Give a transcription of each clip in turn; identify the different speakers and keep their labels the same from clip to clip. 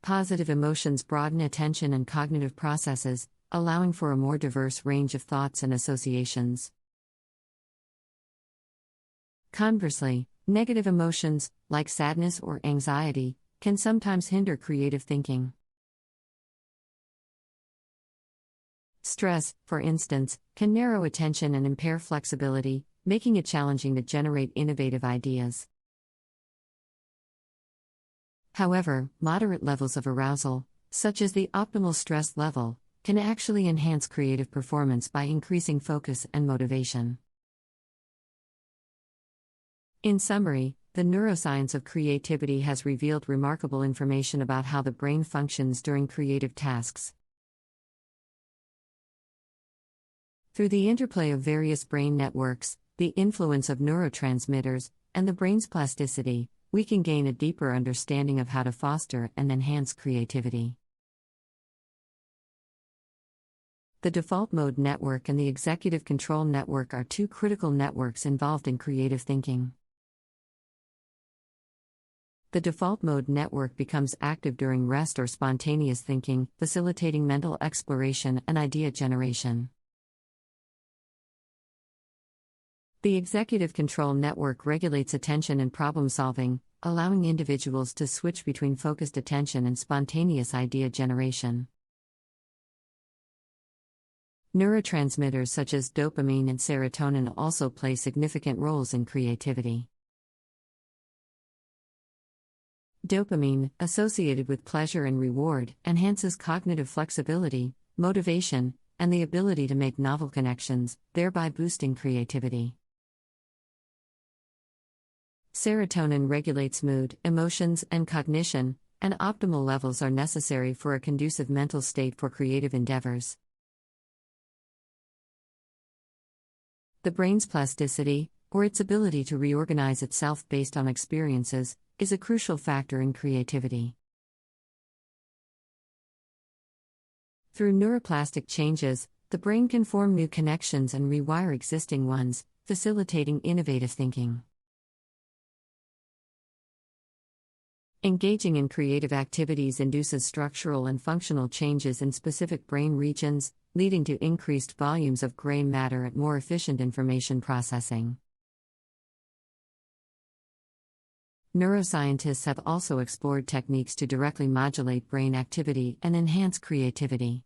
Speaker 1: Positive emotions broaden attention and cognitive processes, allowing for a more diverse range of thoughts and associations. Conversely, negative emotions, like sadness or anxiety, can sometimes hinder creative thinking. Stress, for instance, can narrow attention and impair flexibility, making it challenging to generate innovative ideas. However, moderate levels of arousal, such as the optimal stress level, can actually enhance creative performance by increasing focus and motivation. In summary, the neuroscience of creativity has revealed remarkable information about how the brain functions during creative tasks. Through the interplay of various brain networks, the influence of neurotransmitters, and the brain's plasticity, we can gain a deeper understanding of how to foster and enhance creativity. The default mode network and the executive control network are two critical networks involved in creative thinking. The default mode network becomes active during rest or spontaneous thinking, facilitating mental exploration and idea generation. The executive control network regulates attention and problem solving, allowing individuals to switch between focused attention and spontaneous idea generation. Neurotransmitters such as dopamine and serotonin also play significant roles in creativity. Dopamine, associated with pleasure and reward, enhances cognitive flexibility, motivation, and the ability to make novel connections, thereby boosting creativity. Serotonin regulates mood, emotions, and cognition, and optimal levels are necessary for a conducive mental state for creative endeavors. The brain's plasticity, or its ability to reorganize itself based on experiences, is a crucial factor in creativity. Through neuroplastic changes, the brain can form new connections and rewire existing ones, facilitating innovative thinking. Engaging in creative activities induces structural and functional changes in specific brain regions, leading to increased volumes of gray matter and more efficient information processing. Neuroscientists have also explored techniques to directly modulate brain activity and enhance creativity.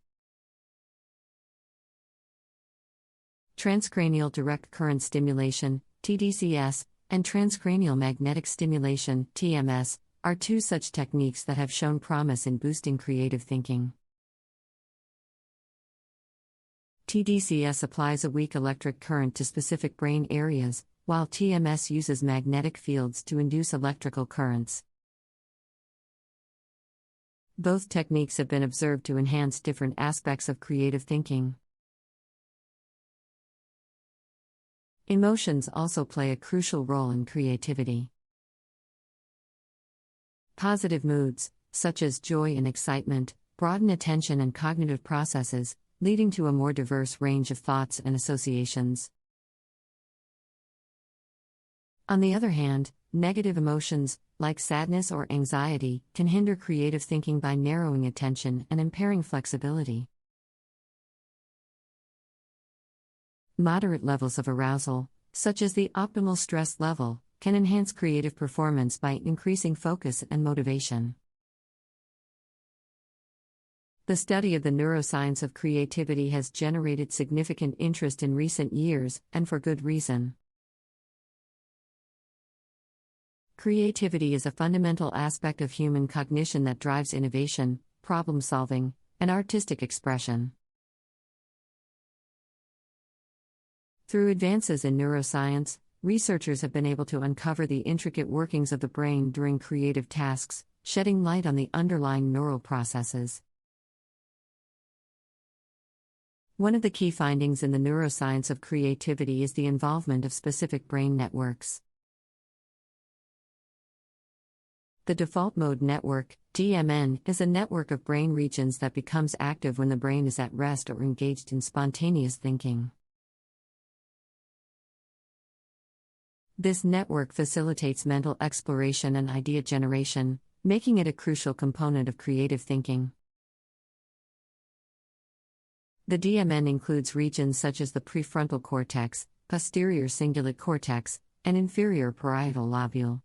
Speaker 1: Transcranial direct current stimulation, TDCS, and transcranial magnetic stimulation, TMS, are two such techniques that have shown promise in boosting creative thinking. TDCS applies a weak electric current to specific brain areas, while TMS uses magnetic fields to induce electrical currents. Both techniques have been observed to enhance different aspects of creative thinking. Emotions also play a crucial role in creativity. Positive moods, such as joy and excitement, broaden attention and cognitive processes, leading to a more diverse range of thoughts and associations. On the other hand, negative emotions, like sadness or anxiety, can hinder creative thinking by narrowing attention and impairing flexibility. Moderate levels of arousal, such as the optimal stress level, can enhance creative performance by increasing focus and motivation. The study of the neuroscience of creativity has generated significant interest in recent years, and for good reason. Creativity is a fundamental aspect of human cognition that drives innovation, problem solving, and artistic expression. Through advances in neuroscience, researchers have been able to uncover the intricate workings of the brain during creative tasks, shedding light on the underlying neural processes. One of the key findings in the neuroscience of creativity is the involvement of specific brain networks. The default mode network, DMN, is a network of brain regions that becomes active when the brain is at rest or engaged in spontaneous thinking. This network facilitates mental exploration and idea generation, making it a crucial component of creative thinking. The DMN includes regions such as the prefrontal cortex, posterior cingulate cortex, and inferior parietal lobule.